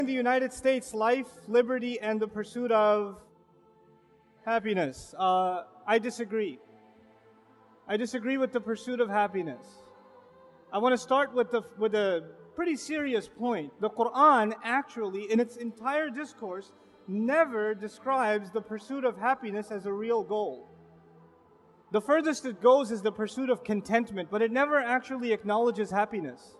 In the United States, life, liberty, and the pursuit of happiness. I disagree. I disagree with the pursuit of happiness. I want to start with a pretty serious point. The Quran actually, in its entire discourse, never describes the pursuit of happiness as a real goal. The furthest it goes is the pursuit of contentment, but it never actually acknowledges happiness.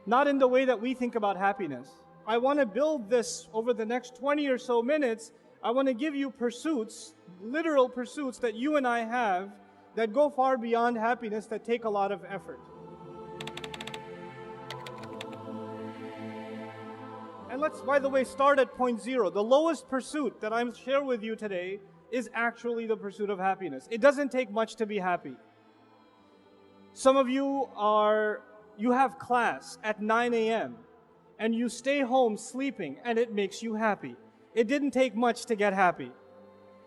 Not in the way that we think about happiness. I want to build this over the next 20 or so minutes. I want to give you pursuits, literal pursuits that you and I have that go far beyond happiness, that take a lot of effort. And let's, by the way, start at point zero. The lowest pursuit that I'm sharing with you today is actually the pursuit of happiness. It doesn't take much to be happy. Some of you have class at 9 a.m. and you stay home sleeping and it makes you happy. It didn't take much to get happy.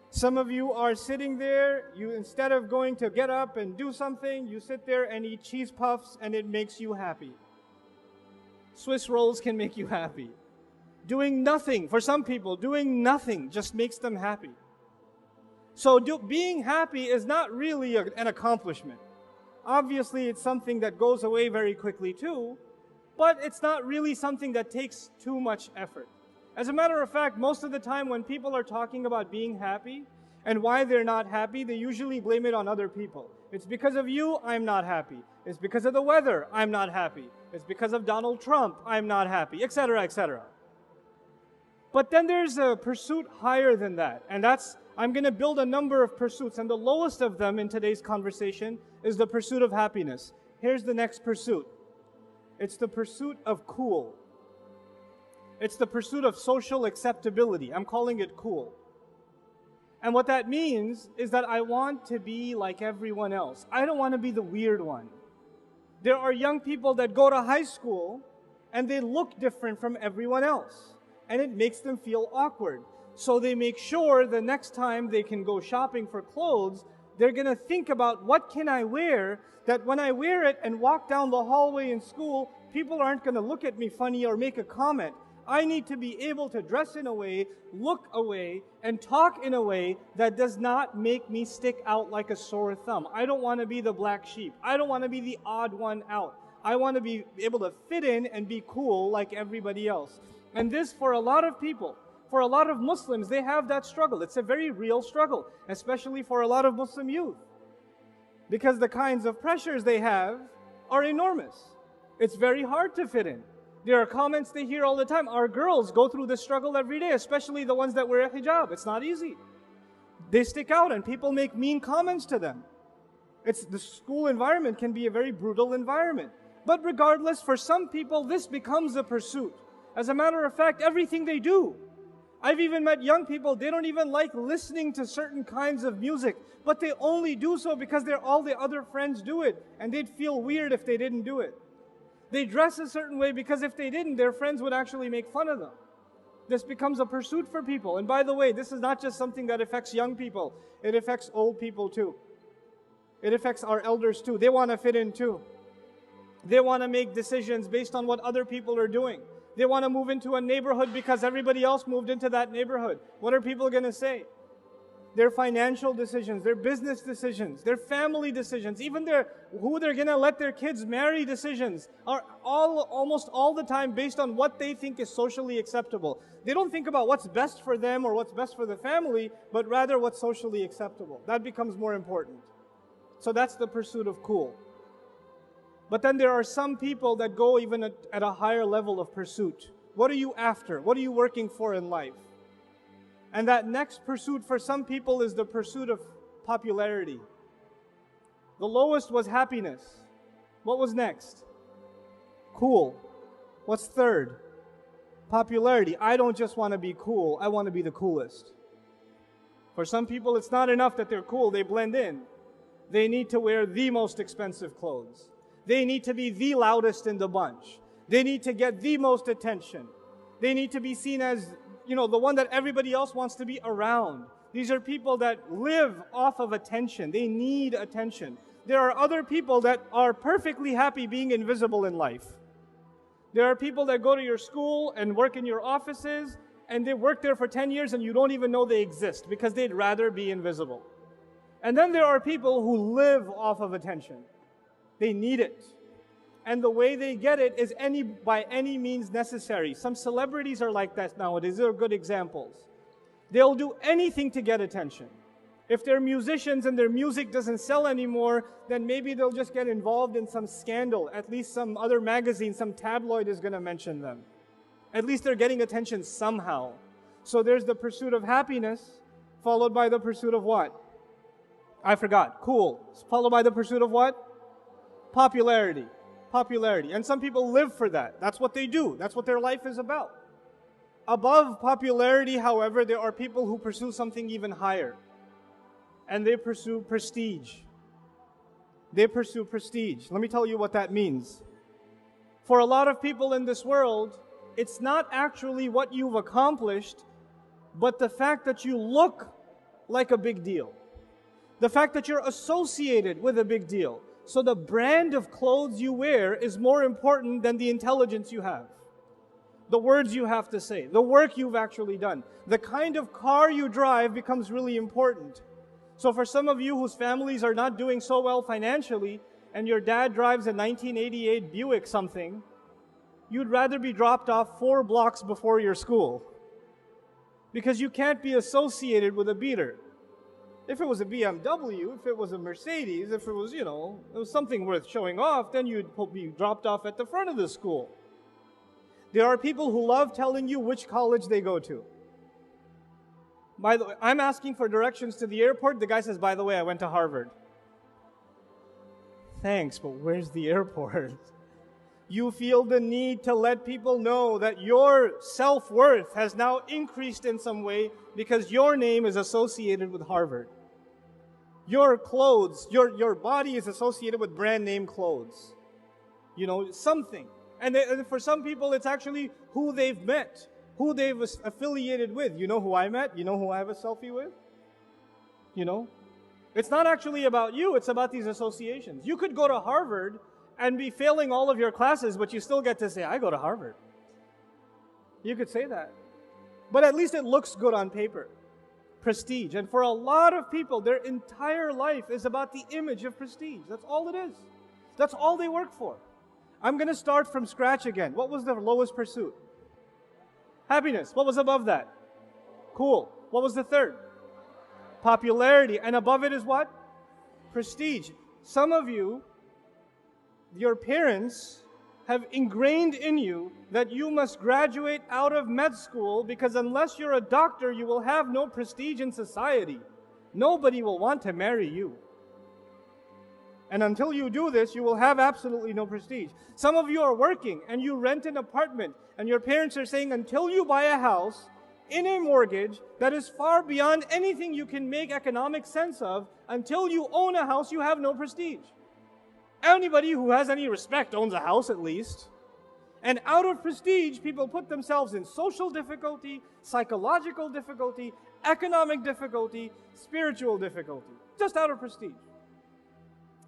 Some of you are sitting there, you instead of going to get up and do something, you sit there and eat cheese puffs and it makes you happy. Swiss rolls can make you happy. Doing nothing, for some people, doing nothing just makes them happy. So being happy is not really an accomplishment. Obviously, it's something that goes away very quickly too, but it's not really something that takes too much effort. As a matter of fact, most of the time when people are talking about being happy and why they're not happy, they usually blame it on other people. It's because of you, I'm not happy. It's because of the weather, I'm not happy. It's because of Donald Trump, I'm not happy, etc., etc. But then there's a pursuit higher than that, and I'm going to build a number of pursuits, and the lowest of them in today's conversation is the pursuit of happiness. Here's the next pursuit. It's the pursuit of cool. It's the pursuit of social acceptability. I'm calling it cool. And what that means is that I want to be like everyone else. I don't want to be the weird one. There are young people that go to high school and they look different from everyone else. And it makes them feel awkward. So they make sure the next time they can go shopping for clothes, they're going to think about what can I wear that when I wear it and walk down the hallway in school, people aren't going to look at me funny or make a comment. I need to be able to dress in a way, look a way, and talk in a way that does not make me stick out like a sore thumb. I don't want to be the black sheep. I don't want to be the odd one out. I want to be able to fit in and be cool like everybody else. And this, for a lot of people, for a lot of Muslims, they have that struggle. It's a very real struggle, especially for a lot of Muslim youth. Because the kinds of pressures they have are enormous. It's very hard to fit in. There are comments they hear all the time. Our girls go through this struggle every day, especially the ones that wear a hijab. It's not easy. They stick out and people make mean comments to them. The school environment can be a very brutal environment. But regardless, for some people, this becomes a pursuit. As a matter of fact, everything they do. I've even met young people, they don't even like listening to certain kinds of music, but they only do so because all the other friends do it, and they'd feel weird if they didn't do it. They dress a certain way because if they didn't, their friends would actually make fun of them. This becomes a pursuit for people. And by the way, this is not just something that affects young people. It affects old people too. It affects our elders too. They want to fit in too. They want to make decisions based on what other people are doing. They want to move into a neighborhood because everybody else moved into that neighborhood. What are people going to say? Their financial decisions, their business decisions, their family decisions, even who they're going to let their kids marry decisions are almost all the time based on what they think is socially acceptable. They don't think about what's best for them or what's best for the family, but rather what's socially acceptable. That becomes more important. So that's the pursuit of cool. But then there are some people that go even at a higher level of pursuit. What are you after? What are you working for in life? And that next pursuit for some people is the pursuit of popularity. The lowest was happiness. What was next? Cool. What's third? Popularity. I don't just want to be cool, I want to be the coolest. For some people, it's not enough that they're cool, they blend in. They need to wear the most expensive clothes. They need to be the loudest in the bunch. They need to get the most attention. They need to be seen as, the one that everybody else wants to be around. These are people that live off of attention. They need attention. There are other people that are perfectly happy being invisible in life. There are people that go to your school and work in your offices, and they work there for 10 years and you don't even know they exist because they'd rather be invisible. And then there are people who live off of attention. They need it. And the way they get it is by any means necessary. Some celebrities are like that nowadays. They're good examples. They'll do anything to get attention. If they're musicians and their music doesn't sell anymore, then maybe they'll just get involved in some scandal. At least some other magazine, some tabloid is going to mention them. At least they're getting attention somehow. So there's the pursuit of happiness, followed by the pursuit of what? I forgot. Cool. Followed by the pursuit of what? Popularity. Popularity. And some people live for that. That's what they do. That's what their life is about. Above popularity, however, there are people who pursue something even higher. And they pursue prestige. They pursue prestige. Let me tell you what that means. For a lot of people in this world, it's not actually what you've accomplished, but the fact that you look like a big deal. The fact that you're associated with a big deal. So the brand of clothes you wear is more important than the intelligence you have. The words you have to say, the work you've actually done. The kind of car you drive becomes really important. So for some of you whose families are not doing so well financially, and your dad drives a 1988 Buick something, you'd rather be dropped off 4 blocks before your school. Because you can't be associated with a beater. If it was a BMW, if it was a Mercedes, if it was, it was something worth showing off, then you'd be dropped off at the front of the school. There are people who love telling you which college they go to. By the way, I'm asking for directions to the airport. The guy says, by the way, I went to Harvard. Thanks, but where's the airport? You feel the need to let people know that your self-worth has now increased in some way because your name is associated with Harvard. Your clothes, your body is associated with brand name clothes. Something. And for some people, it's actually who they've met, who they've affiliated with. You know who I met? You know who I have a selfie with? It's not actually about you, it's about these associations. You could go to Harvard and be failing all of your classes, but you still get to say, I go to Harvard. You could say that. But at least it looks good on paper. Prestige. And for a lot of people, their entire life is about the image of prestige. That's all it is. That's all they work for. I'm going to start from scratch again. What was the lowest pursuit? Happiness. What was above that? Cool. What was the third? Popularity. And above it is what? Prestige. Some of you, your parents have ingrained in you that you must graduate out of med school because unless you're a doctor, you will have no prestige in society. Nobody will want to marry you. And until you do this, you will have absolutely no prestige. Some of you are working and you rent an apartment and your parents are saying until you buy a house in a mortgage that is far beyond anything you can make economic sense of, until you own a house, you have no prestige. Anybody who has any respect owns a house at least. And out of prestige, people put themselves in social difficulty, psychological difficulty, economic difficulty, spiritual difficulty. Just out of prestige.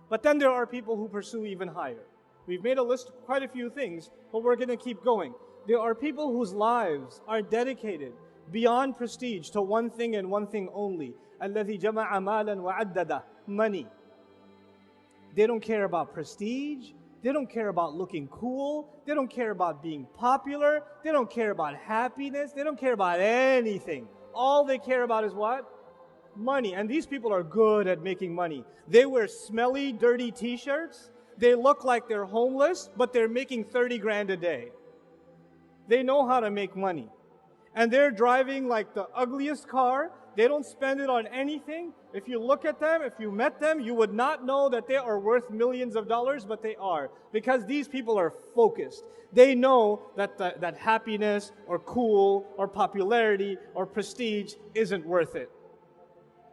But then there are people who pursue even higher. We've made a list of quite a few things, but we're going to keep going. There are people whose lives are dedicated beyond prestige to one thing and one thing only. الَّذِي جَمَعَ مَالًا وَعَدَّدَ. Money. They don't care about prestige. They don't care about looking cool. They don't care about being popular. They don't care about happiness. They don't care about anything. All they care about is what? Money. And these people are good at making money. They wear smelly, dirty t-shirts. They look like they're homeless, but they're making 30 grand a day. They know how to make money. And they're driving like the ugliest car. They don't spend it on anything. If you look at them, if you met them, you would not know that they are worth millions of dollars, but they are. Because these people are focused. They know that happiness or cool or popularity or prestige isn't worth it.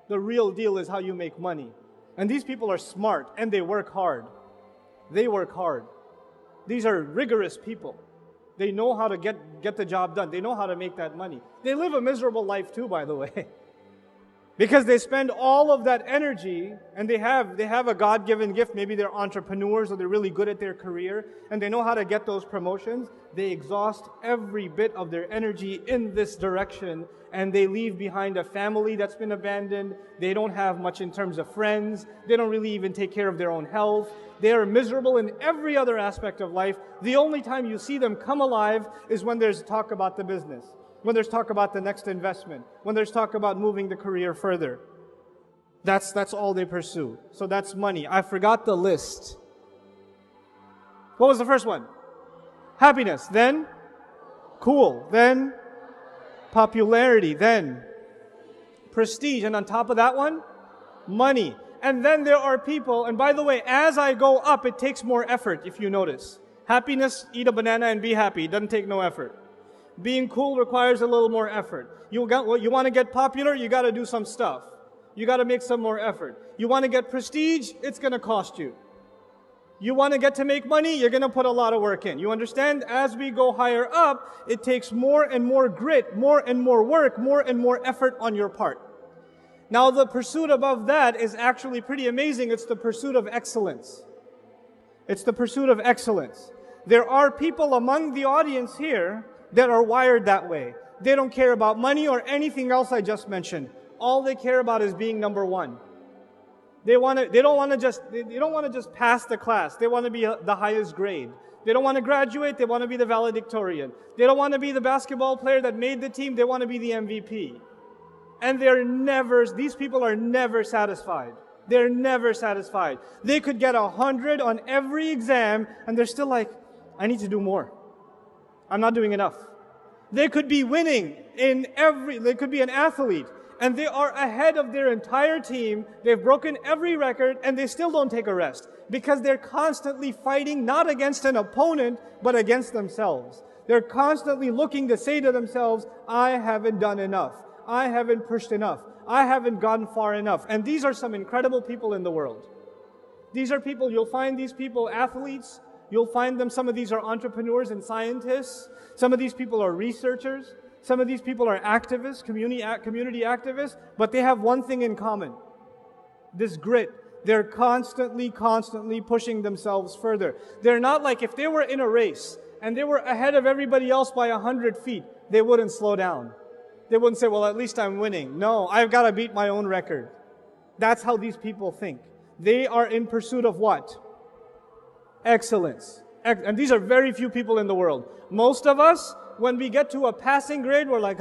The real deal is how you make money. And these people are smart and they work hard. They work hard. These are rigorous people. They know how to get the job done. They know how to make that money. They live a miserable life too, by the way. Because they spend all of that energy, and they have a God-given gift. Maybe they're entrepreneurs or they're really good at their career and they know how to get those promotions. They exhaust every bit of their energy in this direction, and they leave behind a family that's been abandoned. They don't have much in terms of friends. They don't really even take care of their own health. They are miserable in every other aspect of life. The only time you see them come alive is when there's talk about the business, when there's talk about the next investment, when there's talk about moving the career further. That's all they pursue. So that's money. I forgot the list. What was the first one? Happiness. Then cool. Then popularity. Then prestige. And on top of that one, money. And then there are people, and by the way, as I go up, it takes more effort, if you notice. Happiness, eat a banana and be happy. It doesn't take no effort. Being cool requires a little more effort. You want to get popular, you got to do some stuff. You got to make some more effort. You want to get prestige, it's going to cost you. You want to get to make money, you're going to put a lot of work in. You understand? As we go higher up, it takes more and more grit, more and more work, more and more effort on your part. Now the pursuit above that is actually pretty amazing. It's the pursuit of excellence. It's the pursuit of excellence. There are people among the audience here that are wired that way. They don't care about money or anything else I just mentioned. All they care about is being number one. They don't want to just pass the class. They want to be the highest grade. They don't want to graduate. They want to be the valedictorian. They don't want to be the basketball player that made the team. They want to be the MVP. And these people are never satisfied. They're never satisfied. They could get 100 on every exam and they're still like, I need to do more. I'm not doing enough. They could be winning they could be an athlete and they are ahead of their entire team. They've broken every record and they still don't take a rest because they're constantly fighting not against an opponent, but against themselves. They're constantly looking to say to themselves, I haven't done enough. I haven't pushed enough. I haven't gone far enough. And these are some incredible people in the world. These are people, you'll find these people athletes. You'll find them, some of these are entrepreneurs and scientists. Some of these people are researchers. Some of these people are activists, community activists. But they have one thing in common. This grit. They're constantly pushing themselves further. They're not like if they were in a race and they were ahead of everybody else by 100 feet, they wouldn't slow down. They wouldn't say, well, at least I'm winning. No, I've got to beat my own record. That's how these people think. They are in pursuit of what? Excellence. And these are very few people in the world. Most of us, when we get to a passing grade, we're like,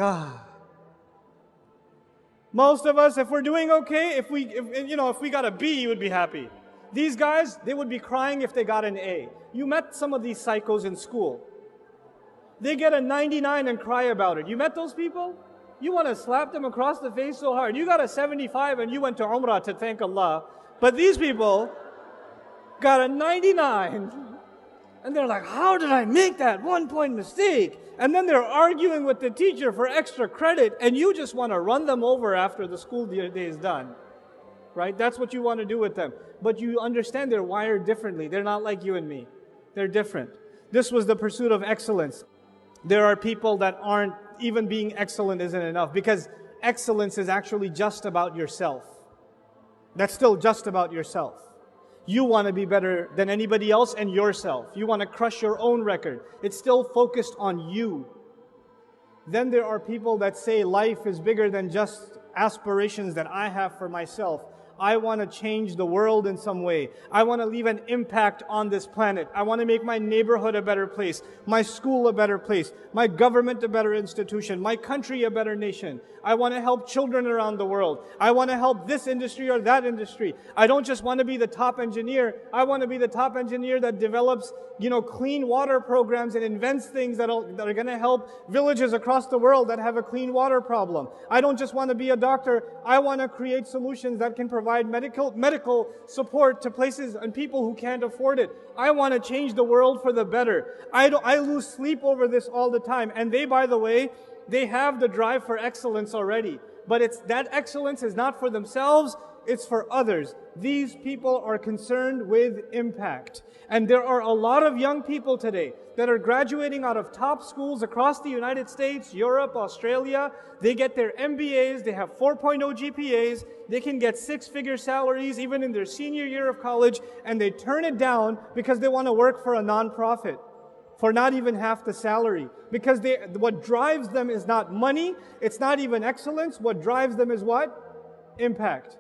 Most of us, if we're doing okay, if we got a B, you would be happy. These guys, they would be crying if they got an A. You met some of these psychos in school. They get a 99 and cry about it. You met those people? You want to slap them across the face so hard. You got a 75 and you went to Umrah to thank Allah. But these people got a 99 and they're like, how did I make that 1 point mistake? And then they're arguing with the teacher for extra credit and you just want to run them over after the school day is done. Right? That's what you want to do with them. But you understand they're wired differently. They're not like you and me. They're different. This was the pursuit of excellence. There are people that aren't, even being excellent isn't enough because excellence is actually just about yourself. That's still just about yourself. You want to be better than anybody else and yourself. You want to crush your own record. It's still focused on you. Then there are people that say life is bigger than just aspirations that I have for myself. I want to change the world in some way. I want to leave an impact on this planet. I want to make my neighborhood a better place, my school a better place, my government a better institution, my country a better nation. I want to help children around the world. I want to help this industry or that industry. I don't just want to be the top engineer. I want to be the top engineer that develops, clean water programs and invents things that are going to help villages across the world that have a clean water problem. I don't just want to be a doctor. I want to create solutions that can provide medical support to places and people who can't afford it. I want to change the world for the better. I lose sleep over this all the time. And they, by the way, they have the drive for excellence already. But that excellence is not for themselves. it's for others. These people are concerned with impact. And there are a lot of young people today that are graduating out of top schools across the United States, Europe, Australia. They get their MBAs, they have 4.0 GPAs, they can get six-figure salaries even in their senior year of college, and they turn it down because they want to work for a nonprofit for not even half the salary. Because what drives them is not money, it's not even excellence. What drives them is what? Impact.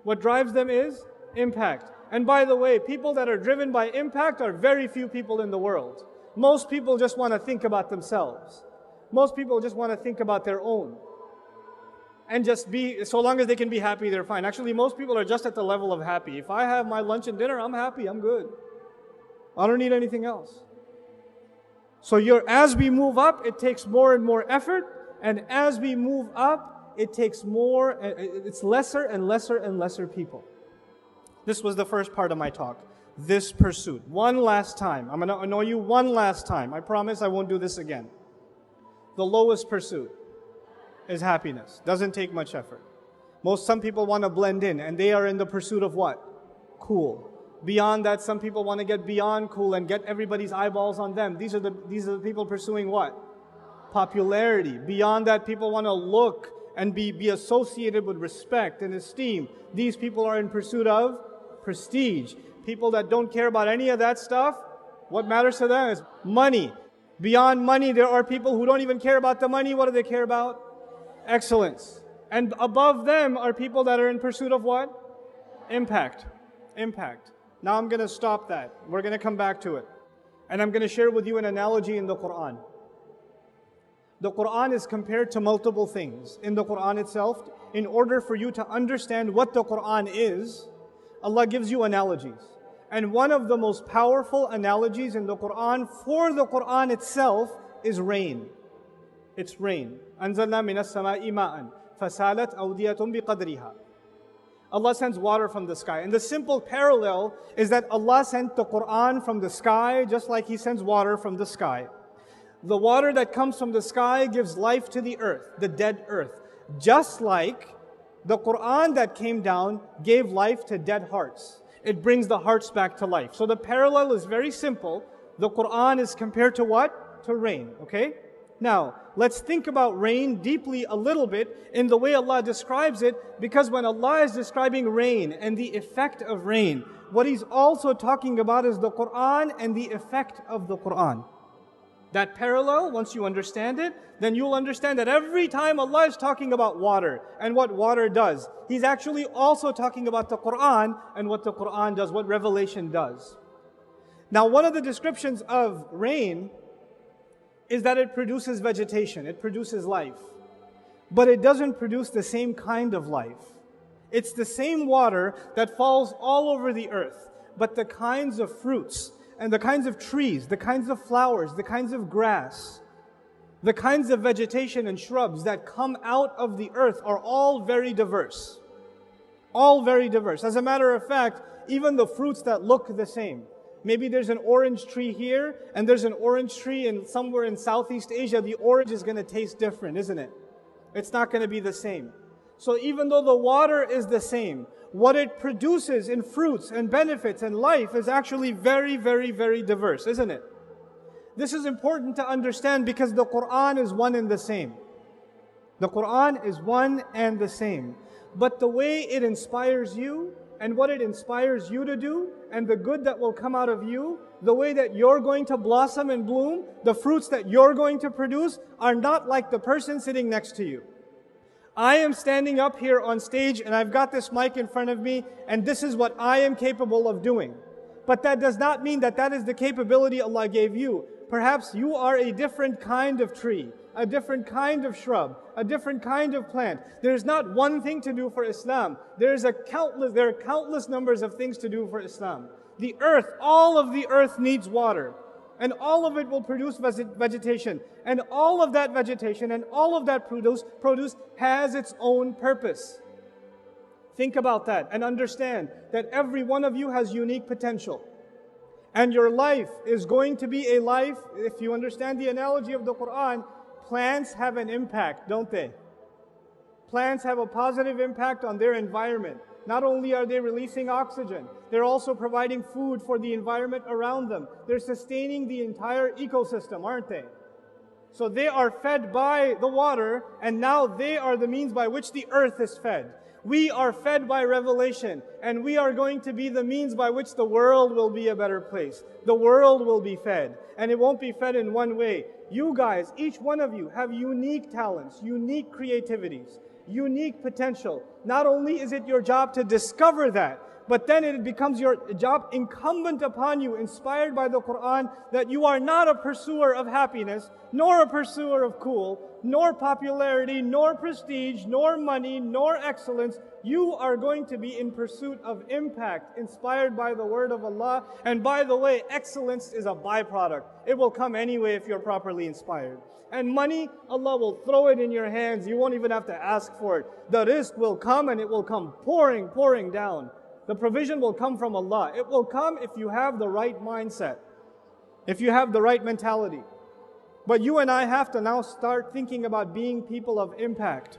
What drives them is impact. And by the way, people that are driven by impact are very few people in the world. Most people just want to think about themselves. Most people just want to think about their own. And just be, so long as they can be happy, they're fine. Actually, most people are just at the level of happy. If I have my lunch and dinner, I'm happy, I'm good. I don't need anything else. So as we move up, it takes more and more effort. And as we move up, it takes more, it's lesser and lesser and lesser people. This was the first part of my talk. This pursuit. One last time. I'm going to annoy you one last time. I promise I won't do this again. The lowest pursuit is happiness. Doesn't take much effort. Some people want to blend in, and they are in the pursuit of what? Cool. Beyond that, some people want to get beyond cool and get everybody's eyeballs on them. These are the people pursuing what? Popularity. Beyond that, people want to look and be associated with respect and esteem. These people are in pursuit of prestige. People that don't care about any of that stuff, what matters to them is money. Beyond money, there are people who don't even care about the money. What do they care about? Excellence. And above them are people that are in pursuit of what? Impact. Impact. Now I'm going to stop that. We're going to come back to it. And I'm going to share with you an analogy in the Quran. The Quran is compared to multiple things. In the Quran itself, in order for you to understand what the Quran is, Allah gives you analogies. And one of the most powerful analogies in the Quran for the Quran itself is rain. It's rain. أَنزَلْنَا مِنَ السَّمَاءِ مَاءً فَسَالَتْ أَوْدِيَةٌ بِقَدْرِهَا. Allah sends water from the sky. And the simple parallel is that Allah sent the Quran from the sky just like He sends water from the sky. The water that comes from the sky gives life to the earth, the dead earth. Just like the Quran that came down gave life to dead hearts. It brings the hearts back to life. So the parallel is very simple. The Quran is compared to what? To rain, okay? Now, let's think about rain deeply a little bit in the way Allah describes it, because when Allah is describing rain and the effect of rain, what He's also talking about is the Quran and the effect of the Quran. That parallel, once you understand it, then you'll understand that every time Allah is talking about water and what water does, He's actually also talking about the Quran and what the Quran does, what revelation does. Now, one of the descriptions of rain is that it produces vegetation, it produces life. But it doesn't produce the same kind of life. It's the same water that falls all over the earth, but the kinds of fruits and the kinds of trees, the kinds of flowers, the kinds of grass, the kinds of vegetation and shrubs that come out of the earth are all very diverse. All very diverse. As a matter of fact, even the fruits that look the same. Maybe there's an orange tree here, and there's an orange tree somewhere in Southeast Asia. The orange is going to taste different, isn't it? It's not going to be the same. So even though the water is the same, what it produces in fruits and benefits and life is actually very, very, very diverse, isn't it? This is important to understand because the Quran is one and the same. The Quran is one and the same. But the way it inspires you and what it inspires you to do and the good that will come out of you, the way that you're going to blossom and bloom, the fruits that you're going to produce are not like the person sitting next to you. I am standing up here on stage and I've got this mic in front of me and this is what I am capable of doing. But that does not mean that that is the capability Allah gave you. Perhaps you are a different kind of tree, a different kind of shrub, a different kind of plant. There's not one thing to do for Islam. There are countless numbers of things to do for Islam. The earth, all of the earth needs water. And all of it will produce vegetation. And all of that vegetation and all of that produce has its own purpose. Think about that and understand that every one of you has unique potential. And your life is going to be a life, if you understand the analogy of the Quran, plants have an impact, don't they? Plants have a positive impact on their environment. Not only are they releasing oxygen, they're also providing food for the environment around them. They're sustaining the entire ecosystem, aren't they? So they are fed by the water, and now they are the means by which the earth is fed. We are fed by revelation, and we are going to be the means by which the world will be a better place. The world will be fed, and it won't be fed in one way. You guys, each one of you, have unique talents, unique creativities, unique potential. Not only is it your job to discover that, but then it becomes your job incumbent upon you, inspired by the Quran, that you are not a pursuer of happiness, nor a pursuer of cool, nor popularity, nor prestige, nor money, nor excellence. You are going to be in pursuit of impact, inspired by the word of Allah. And by the way, excellence is a byproduct. It will come anyway if you're properly inspired. And money, Allah will throw it in your hands. You won't even have to ask for it. The rizq will come, and it will come pouring down. The provision will come from Allah. It will come if you have the right mindset, if you have the right mentality. But you and I have to now start thinking about being people of impact.